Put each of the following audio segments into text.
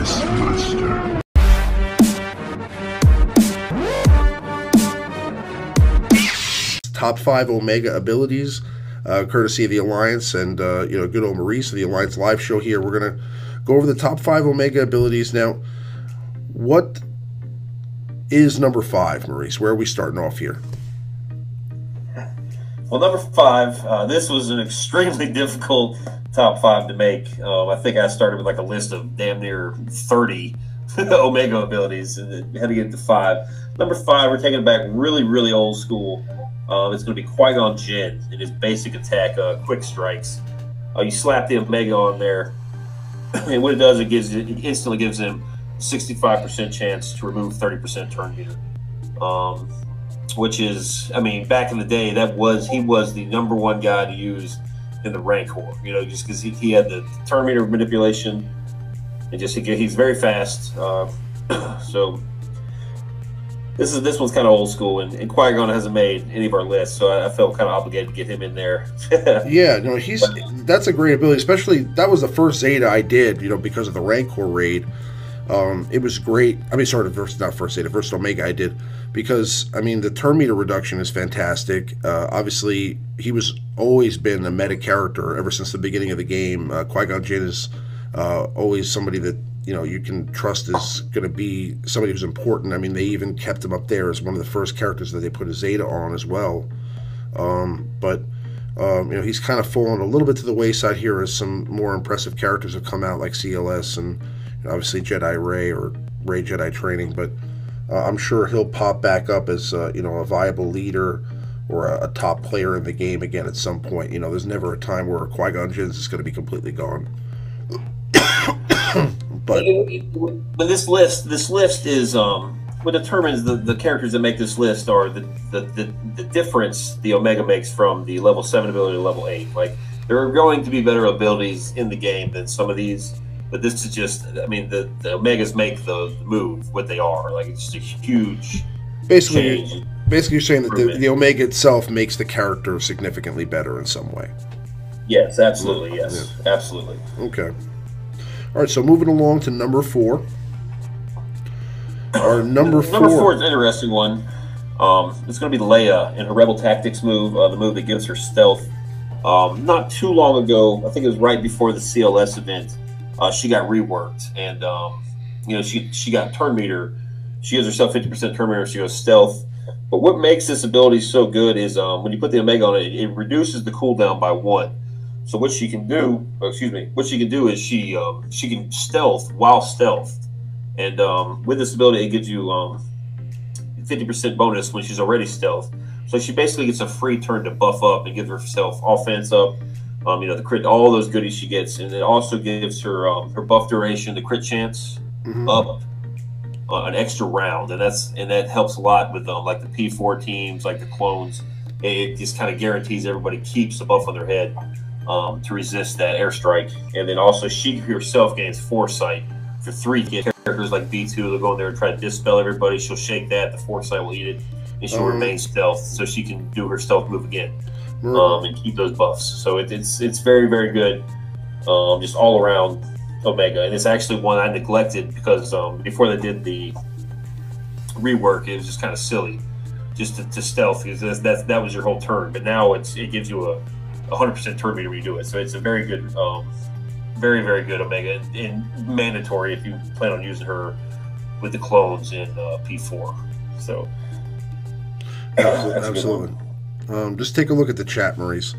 Yes, Master. Top 5 Omega abilities, courtesy of the Alliance and good old Maurice of the Alliance live show here. We're gonna go over the top 5 Omega abilities now. What is number 5, Maurice? Where are we starting off here? Well, number 5, this was an extremely difficult top 5 to make. I think I started with like a list of damn near 30 Omega abilities and had to get to 5. Number 5, we're taking it back really, really old school. It's going to be Qui-Gon Jinn in his basic attack, Quick Strikes. You slap the Omega on there, and what it does, it instantly gives him 65% chance to remove 30% turn meter. Which is, I mean, back in the day, he was the number 1 guy to use in the Rancor. Just because he had the turn meter manipulation, and he's very fast. So this one's kind of old school, and Qui-Gon hasn't made any of our lists, so I felt kind of obligated to get him in there. Yeah, no, that's a great ability. Especially that was the first Zeta I did, because of the Rancor raid. It was great. I mean, sorry, not first Zeta, first Omega I did, because I mean the turn meter reduction is fantastic. Obviously, he was always been a meta character ever since the beginning of the game. Qui-Gon Jinn is always somebody that you can trust is going to be somebody who's important. I mean, they even kept him up there as one of the first characters that they put a Zeta on as well. But he's kind of fallen a little bit to the wayside here as some more impressive characters have come out, like CLS and obviously Jedi Ray or Ray Jedi Training. But I'm sure he'll pop back up as a viable leader or a top player in the game again at some point. There's never a time where Qui-Gon Jinn is going to be completely gone. But this list is what determines the characters that make this list are the difference the Omega makes from the level 7 ability to level 8. Like, there are going to be better abilities in the game than some of these, but this is just, I mean, the Omegas make the move what they are. Like, it's just a huge change. Basically, you're saying that the Omega itself makes the character significantly better in some way. Yes, absolutely. Yes, yeah. Absolutely. Okay. All right, so moving along to number 4. Our number 4 is an interesting one. It's going to be Leia in her Rebel Tactics move, the move that gives her stealth. Not too long ago, I think it was right before the CLS event, she got reworked, and she got turn meter. She gives herself 50% turn meter. She goes stealth. But what makes this ability so good is when you put the Omega on it, it reduces the cooldown by 1. So what she can do, is she can stealth while stealthed, and with this ability, it gives you 50% bonus when she's already stealth. So she basically gets a free turn to buff up and give herself offense up, the crit, all those goodies she gets, and it also gives her her buff duration, the crit chance, up an extra round, and that helps a lot with like the P4 teams, like the clones. It just kind of guarantees everybody keeps a buff on their head. To resist that airstrike, and then also she herself gains foresight for 3 characters like B2. They'll go in there and try to dispel everybody. She'll shake that, the foresight will eat it, and she'll remain stealth, so she can do her stealth move again and keep those buffs. So it's very, very good, just all around Omega. And it's actually one I neglected because before they did the rework, it was just kind of silly just to stealth, because that was your whole turn. But now it gives you a 100% turn meter when you do it, so it's a very good, very, very good Omega, and mandatory if you plan on using her with the clones in P4. So absolutely. Just take a look at the chat, Maurice.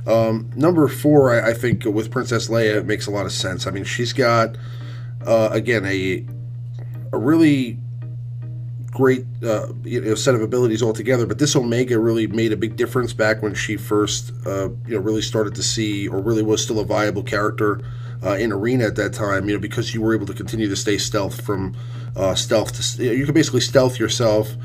Number 4, I think with Princess Leia, it makes a lot of sense. I mean, she's got again a really great set of abilities altogether, but this Omega really made a big difference back when she first really started to see, or really was still a viable character in Arena at that time, because you were able to continue to stay stealth from stealth to, you could basically stealth yourself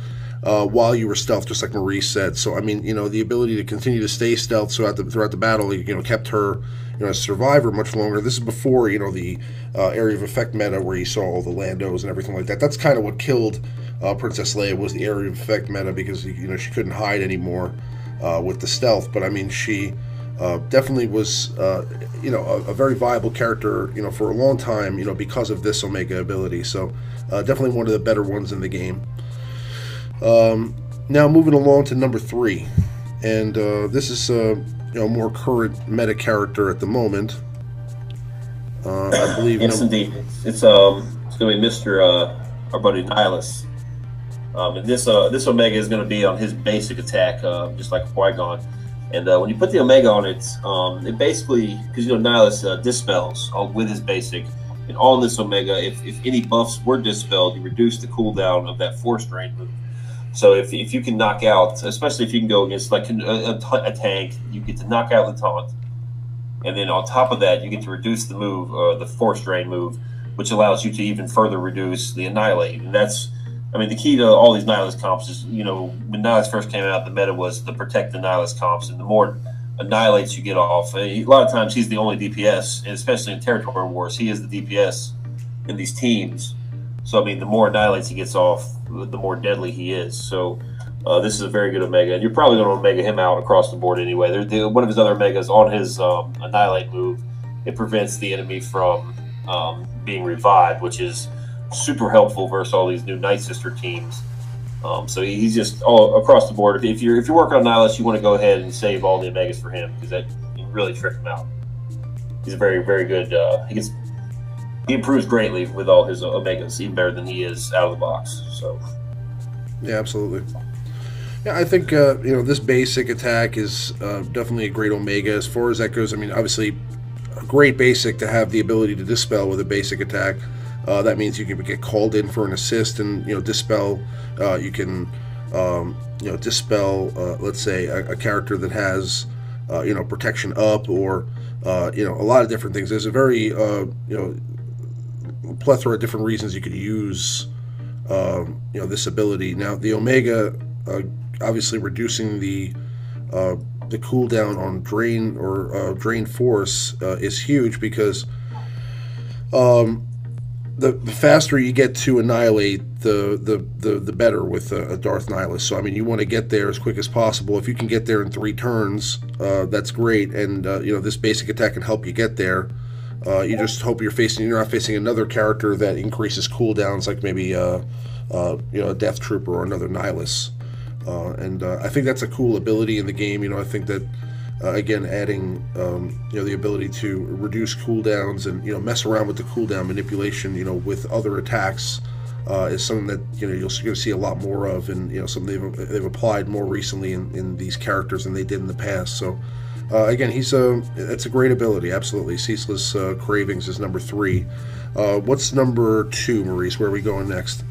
while you were stealth, just like Maurice said. So I mean, the ability to continue to stay stealth throughout the battle, kept her as a survivor much longer. This is before the area of effect meta where you saw all the Landos and everything like that. That's kind of what killed Princess Leia, was the area of effect meta, because she couldn't hide anymore with the stealth. But I mean, she definitely was a very viable character for a long time because of this Omega ability. So definitely one of the better ones in the game. Now moving along to number 3, and this is a more current meta character at the moment. I believe. Yes, indeed. It's going to be Mr. Our buddy Nihilus. And this Omega is going to be on his basic attack, just like Qui-Gon. And when you put the Omega on it, it basically, because Nihilus dispels with his basic, and on this Omega, if any buffs were dispelled, you reduce the cooldown of that Force Drain move. So if you can knock out, especially if you can go against like a tank, you get to knock out the taunt, and then on top of that, you get to reduce the move, the Force Drain move, which allows you to even further reduce the Annihilate. And that's, the key to all these Nihilus comps is, when Nihilus first came out, the meta was to protect the Nihilus comps, and the more Annihilates you get off, a lot of times he's the only DPS, and especially in Territory Wars, he is the DPS in these teams. So, the more Annihilates he gets off, the more deadly he is. So, this is a very good Omega, and you're probably going to Omega him out across the board anyway. One of his other Omegas on his Annihilate move, it prevents the enemy from being revived, which is super helpful versus all these new Night Sister teams. So he's just all across the board. If you're working on Nihilus, you want to go ahead and save all the Omegas for him, because that can really trick him out. He's a very, very good. He improves greatly with all his Omegas, even better than he is out of the box. So yeah, absolutely. Yeah, I think this basic attack is definitely a great Omega as far as that goes. Obviously, a great basic to have the ability to dispel with a basic attack. That means you can get called in for an assist and dispel. You can dispel, let's say, a character that has protection up, or a lot of different things. There's a very plethora of different reasons you could use this ability. Now the Omega, obviously reducing the cooldown on drain or drain force is huge, because the faster you get to annihilate, the better with a Darth Nihilus. So you want to get there as quick as possible. If you can get there in 3 turns, that's great. And this basic attack can help you get there. You just hope you're not facing another character that increases cooldowns, like maybe a Death Trooper or another Nihilus. And I think that's a cool ability in the game. I think that again, adding the ability to reduce cooldowns and mess around with the cooldown manipulation with other attacks is something that you're going to see a lot more of, and something they've applied more recently in these characters than they did in the past. So again, it's a great ability, absolutely. Ceaseless Cravings is number 3. What's number 2, Maurice? Where are we going next?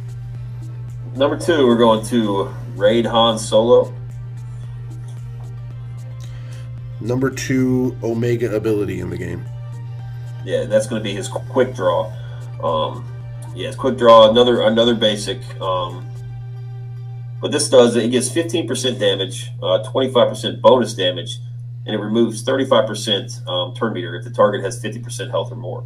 Number 2, we're going to Raid Han Solo. Number 2 Omega ability in the game. Yeah, that's going to be his quick draw. His quick draw, another basic. What this does, it gets 15% damage, 25% bonus damage, and it removes 35% turn meter if the target has 50% health or more.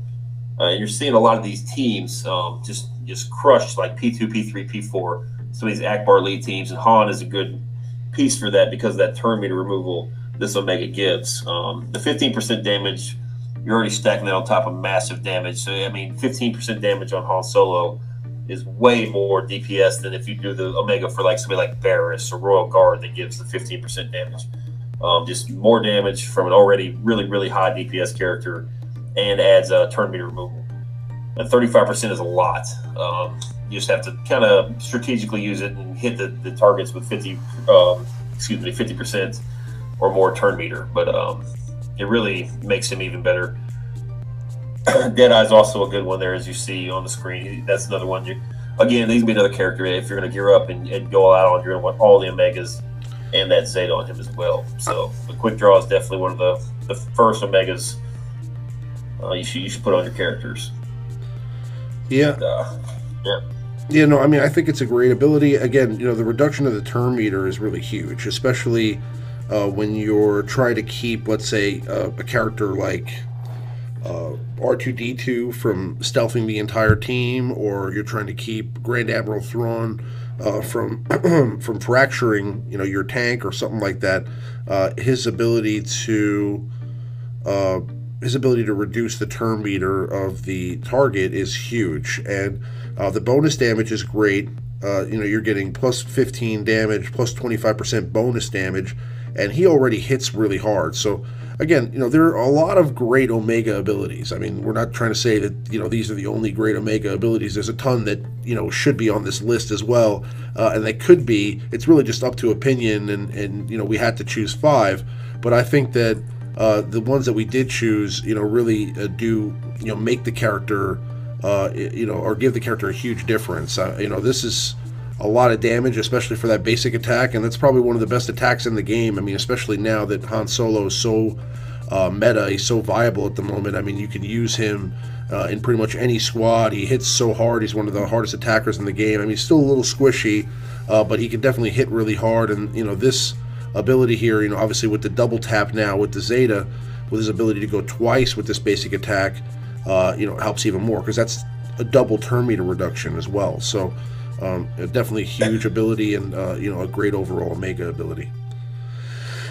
And you're seeing a lot of these teams just crushed, like P2, P3, P4. Some of these Akbar lead teams, and Han is a good piece for that because of that turn meter removal this Omega gives. The 15% damage, you're already stacking that on top of massive damage. So 15% damage on Han Solo is way more DPS than if you do the Omega for like somebody like Barriss or Royal Guard that gives the 15% damage. Just more damage from an already really, really high DPS character, and adds turn meter removal. And 35% is a lot. You just have to kind of strategically use it and hit the targets with 50% or more turn meter. But it really makes him even better. Deadeye's also a good one there, as you see on the screen. That's another one. Again, these can be another character. If you're going to gear up and go out on, you're going to want all the Omegas and that Zeta on him as well. So the quick draw is definitely one of the first Omegas you should put on your characters. Yeah. Yeah, no, I think it's a great ability. Again, the reduction of the turn meter is really huge, especially when you're trying to keep, let's say, a character like R2-D2 from stealthing the entire team, or you're trying to keep Grand Admiral Thrawn from from fracturing, your tank or something like that. His ability to reduce the turn meter of the target is huge, and the bonus damage is great. You're getting plus 15 damage, plus 25% bonus damage, and he already hits really hard. So again, there are a lot of great Omega abilities. I mean, we're not trying to say that these are the only great Omega abilities. There's a ton that should be on this list as well, and they could be. It's really just up to opinion, and we had to choose 5, but I think that the ones that we did choose, really do make the character, or give the character a huge difference. This is a lot of damage, especially for that basic attack, and that's probably one of the best attacks in the game. I mean, especially now that Han Solo is so meta, he's so viable at the moment. I mean, you can use him in pretty much any squad. He hits so hard. He's one of the hardest attackers in the game. I mean, he's still a little squishy, but he can definitely hit really hard. And this ability here, obviously with the double tap now with the Zeta, with his ability to go twice with this basic attack, helps even more, because that's a double turn meter reduction as well. So definitely a huge ability, and a great overall Omega ability.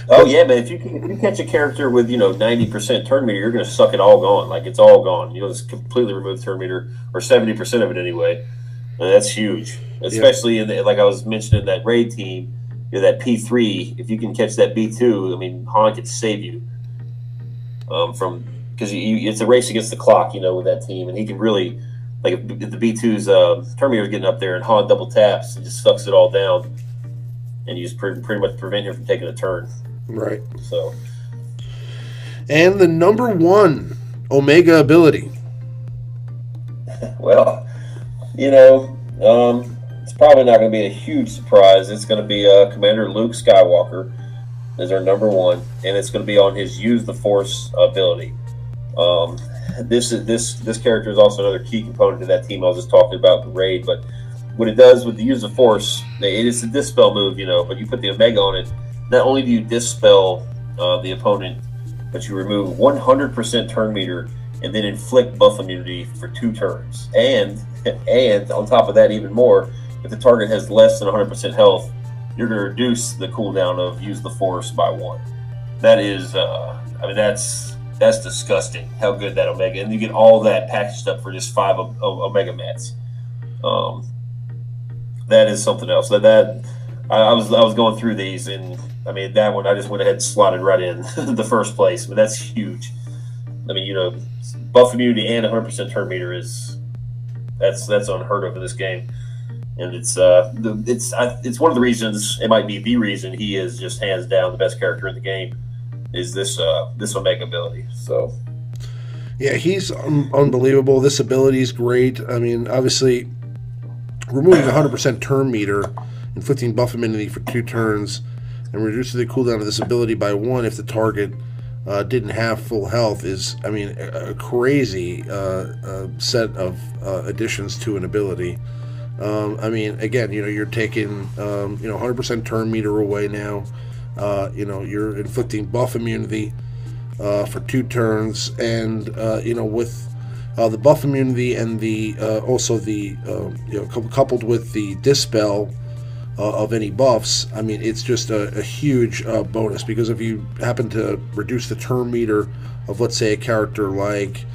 Oh yeah, but if you catch a character with 90% turn meter, you're going to suck it all gone. Like, it's all gone. Just completely remove turn meter, or 70% of it anyway. And that's huge, especially in like I was mentioning, that raid team. That P3, if you can catch that B2, I mean, Han can save you because it's a race against the clock, with that team, and he can really, like, if the B2's turn meter is getting up there and Han double taps and just sucks it all down, and you just pretty much prevent him from taking a turn. Right. So, and the number 1 Omega ability. Well, it's probably not going to be a huge surprise. It's going to be Commander Luke Skywalker is our number 1, and it's going to be on his Use the Force ability. This character is also another key component to that team I was just talking about, the raid. But what it does with the Use the Force, it is a dispel move, but you put the Omega on it. Not only do you dispel the opponent, but you remove 100% turn meter and then inflict buff immunity for 2 turns. And on top of that, even more, if the target has less than 100% health, you're going to reduce the cooldown of Use the Force by 1. That is, that's disgusting how good that Omega, and you get all that packaged up for just 5 Omega mats. That is something else. That I was going through these, and I mean, that one I just went ahead and slotted right in the first place. But that's huge. I mean, buff immunity and 100% turn meter that's unheard of in this game. And it's one of the reasons, it might be the reason, he is just hands down the best character in the game, is this Omega ability. So yeah, he's unbelievable. This ability is great. I mean, obviously, removing 100% turn meter, inflicting buff immunity for 2 turns, and reducing the cooldown of this ability by 1 if the target didn't have full health is, I mean, a crazy set of additions to an ability. I mean, again, you're taking 100% turn meter away now. You're inflicting buff immunity for 2 turns, and with the buff immunity and the also the coupled with the dispel of any buffs, I mean, it's just a huge bonus, because if you happen to reduce the turn meter of, let's say, a character like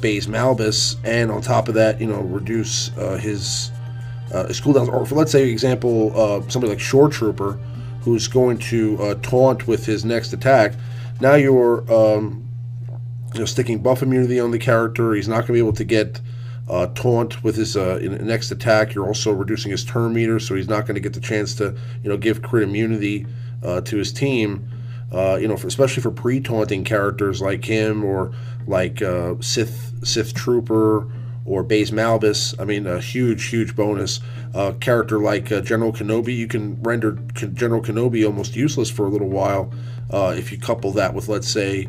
Baze Malbus, and on top of that, reduce his cooldowns, or for, let's say, example, somebody like Shore Trooper, who's going to taunt with his next attack. Now you're sticking buff immunity on the character. He's not going to be able to get taunt with his next attack. You're also reducing his turn meter, so he's not going to get the chance to give crit immunity to his team. Especially for pre-taunting characters like him, or like Sith Trooper or Baze Malbus. I mean, a huge bonus. Character like General Kenobi, you can render General Kenobi almost useless for a little while if you couple that with, let's say,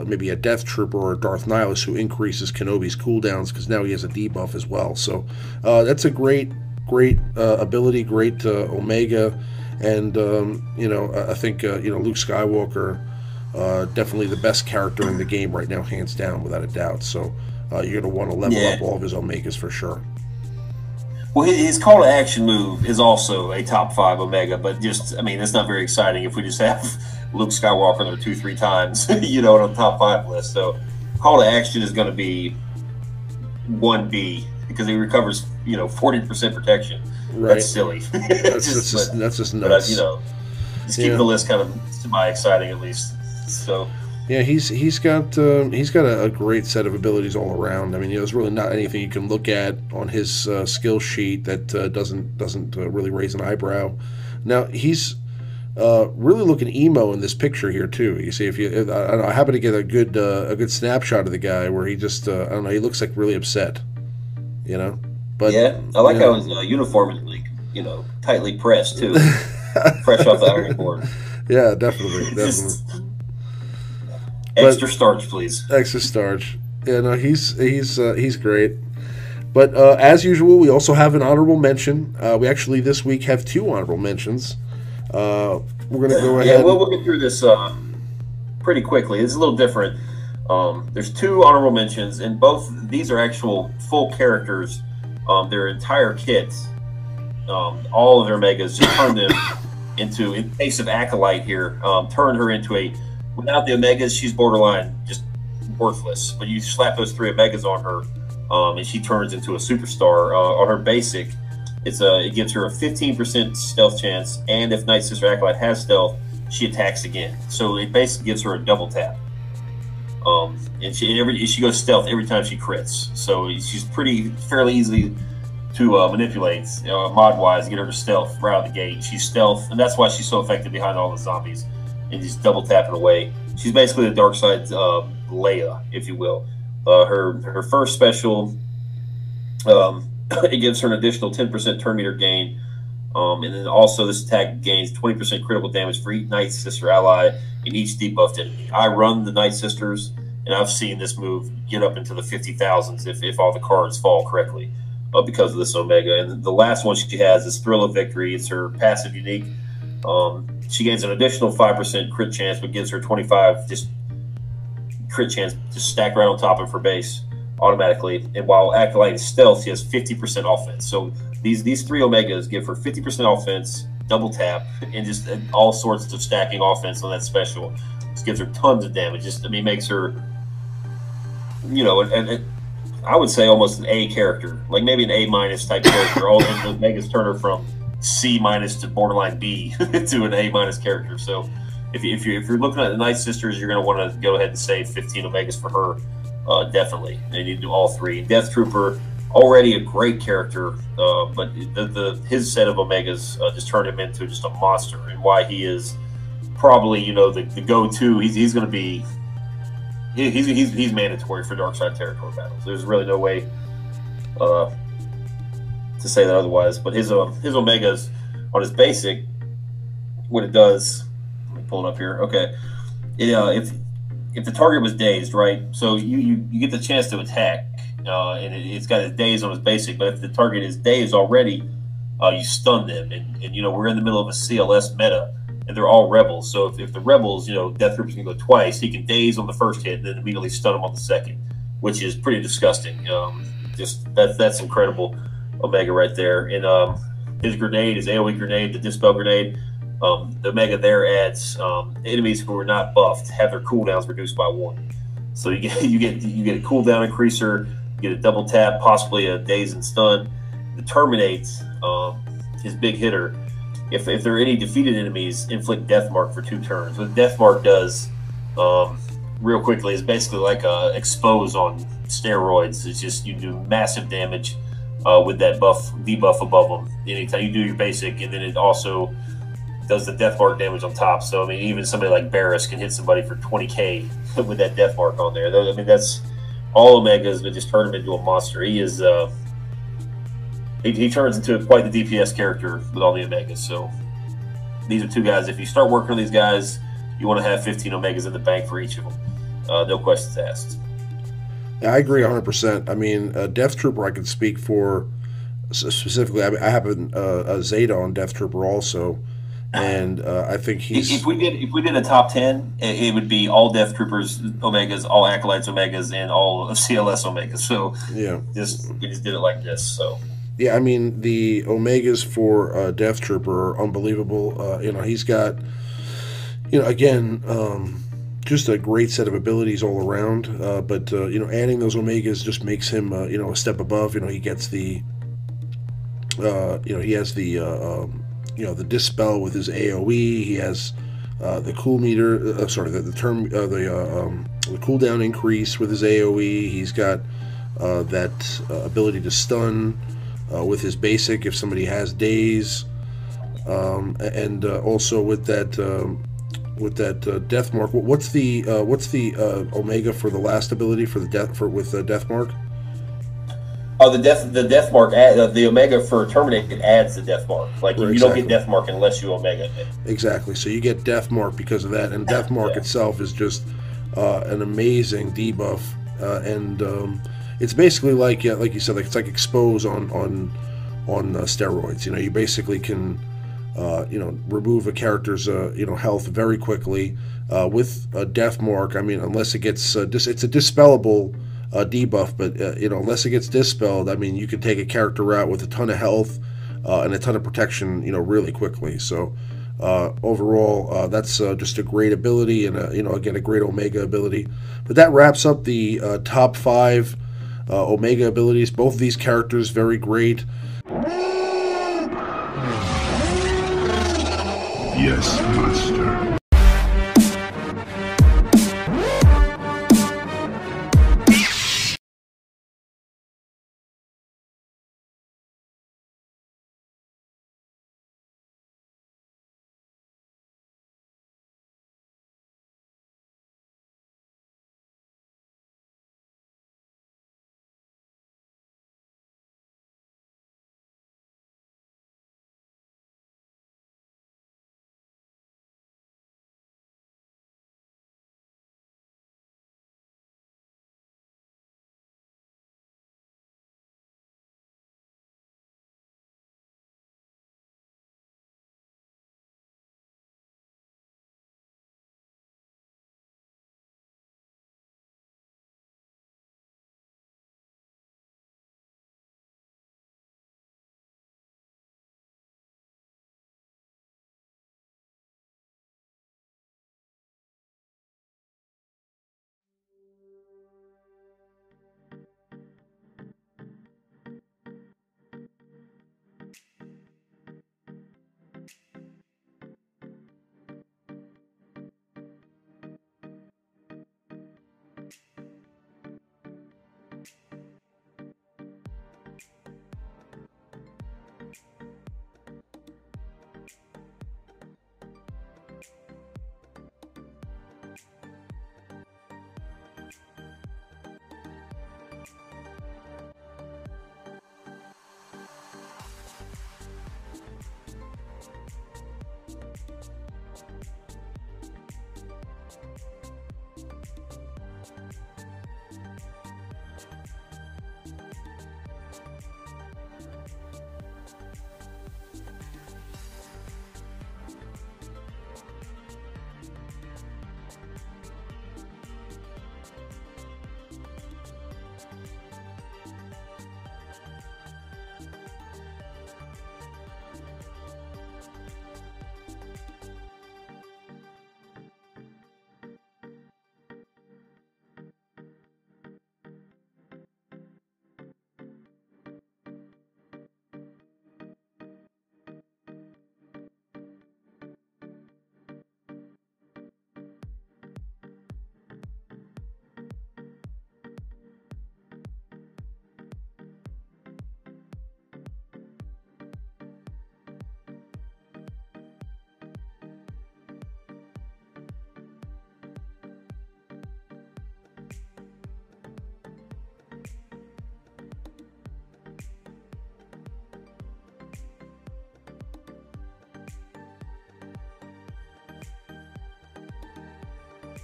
maybe a Death Trooper or a Darth Nihilus, who increases Kenobi's cooldowns, because now he has a debuff as well. So that's a great ability, great Omega. And I think Luke Skywalker, definitely the best character in the game right now, hands down, without a doubt. So you're going to want to level up all of his Omegas for sure. Well, his call to action move is also a top 5 Omega, but just, I mean, it's not very exciting if we just have Luke Skywalker there 2-3 times, you know, on the top 5 list. So, call to action is going to be 1B because he recovers, you know, 40% protection. Right. That's silly. That's just nuts. But, you know, just keeping the list kind of semi-exciting at least. So. Yeah, he's got a great set of abilities all around. I mean, you know, there's really not anything you can look at on his skill sheet that doesn't really raise an eyebrow. Now he's really looking emo in this picture here too. You see, I happen to get a good snapshot of the guy where he just I don't know, he looks like really upset. You know, but yeah, I like how his uniform is like, you know, tightly pressed too, fresh off the ironing board. Yeah, definitely. Extra starch, please. Extra starch. Yeah, no, he's great. But as usual, we also have an honorable mention. We actually this week have 2 honorable mentions. We're gonna go ahead. Yeah, we'll get through this pretty quickly. It's a little different. There's 2 honorable mentions, and both these are actual full characters. Their entire kits, all of their megas, just turn them into, in case of Acolyte here, turn her into a. Without the Omegas, she's borderline just worthless. But you slap those 3 Omegas on her, and she turns into a superstar. On her basic, it gives her a 15% stealth chance, and if Night Sister Acolyte has stealth, she attacks again. So it basically gives her a double tap. And she goes stealth every time she crits. So she's fairly easy to manipulate mod-wise, get her to stealth right out of the gate. She's stealth, and that's why she's so effective behind all the zombies. And just double tapping away. She's basically the dark side Leia, if you will. Her first special, it gives her an additional 10% turn meter gain, and then also this attack gains 20% critical damage for each Night Sister ally and each debuffed enemy. I run the Night Sisters, and I've seen this move get up into the 50,000s if all the cards fall correctly because of this Omega. And the last one she has is Thrill of Victory. It's her passive unique. She gains an additional 5% crit chance, but gives her 25 just crit chance to stack right on top of her base automatically. And while Acolyte is stealth, she has 50% offense. So these 3 Omegas give her 50% offense, double tap, and just all sorts of stacking offense on that special. Just gives her tons of damage. Just, I mean, makes her, you know, and I would say almost an A character, like maybe an A- type character. All the Omegas turn her from C- to borderline B to an A- character. So if you're looking at the Night Sisters, you're going to want to go ahead and save 15 Omegas for her, definitely. And you need to do all 3. Death Trooper, already a great character, but his set of Omegas just turned him into just a monster, and why he is probably, you know, the go-to. He's going to be he's mandatory for dark side territory battles. There's really no way to say that otherwise. But his Omegas on his basic, what it does, let me pull it up here. Okay, if the target was dazed, right? So you get the chance to attack, and it's got his daze on his basic. But if the target is dazed already, you stun them, and you know, we're in the middle of a CLS meta, and they're all rebels. So if the rebels, you know, Death Trooper's can go twice, he can daze on the first hit and then immediately stun them on the second, which is pretty disgusting. Just that's incredible Omega right there. And his grenade, his AoE grenade, the Dispel grenade, the Omega there adds enemies who are not buffed have their cooldowns reduced by 1. So you get a cooldown increaser, you get a double tap, possibly a daze and stun. The Terminate, his big hitter, if there are any defeated enemies, inflict death mark for 2 turns. What death mark does, real quickly, is basically like expose on steroids. It's just, you do massive damage with that debuff above them anytime you do your basic, and then it also does the death mark damage on top. So I mean, even somebody like Barris can hit somebody for 20k with that death mark on there. I mean, that's all Omegas, but just turn him into a monster. He is he turns into quite the DPS character with all the Omegas. So these are 2 guys. If you start working on these guys, you want to have 15 Omegas in the bank for each of them. No questions asked. Yeah, I agree 100%. I mean, Death Trooper, I can speak for specifically. I have a Zeta on Death Trooper also, and I think he's. If we did a top 10, it would be all Death Troopers Omegas, all Acolytes Omegas, and all CLS Omegas. So yeah, we just did it like this. So Yeah, I mean the Omegas for Death Trooper are unbelievable. He's got, again, just a great set of abilities all around. But adding those Omegas just makes him, a step above. He gets the, he has the dispel with his AOE. He has the cool meter. Sorry, the cooldown increase with his AOE. He's got that ability to stun with his basic if somebody has daze, and also with that death mark. What's the Omega for the last ability for the death mark? Oh, the death mark, the Omega for Terminated adds the death mark. Like, you don't get death mark unless you Omega it. Exactly. So you get death mark because of that, and death mark itself is just an amazing debuff, and it's basically like you said, it's like expose on steroids. You basically can remove a character's health very quickly with a death mark. I mean, unless it gets it's a dispellable debuff, but unless it gets dispelled, I mean, you can take a character out with a ton of health and a ton of protection, really quickly. So overall, that's just a great ability, and again, a great Omega ability. But that wraps up the top 5 Omega abilities. Both of these characters very great. Yes, master.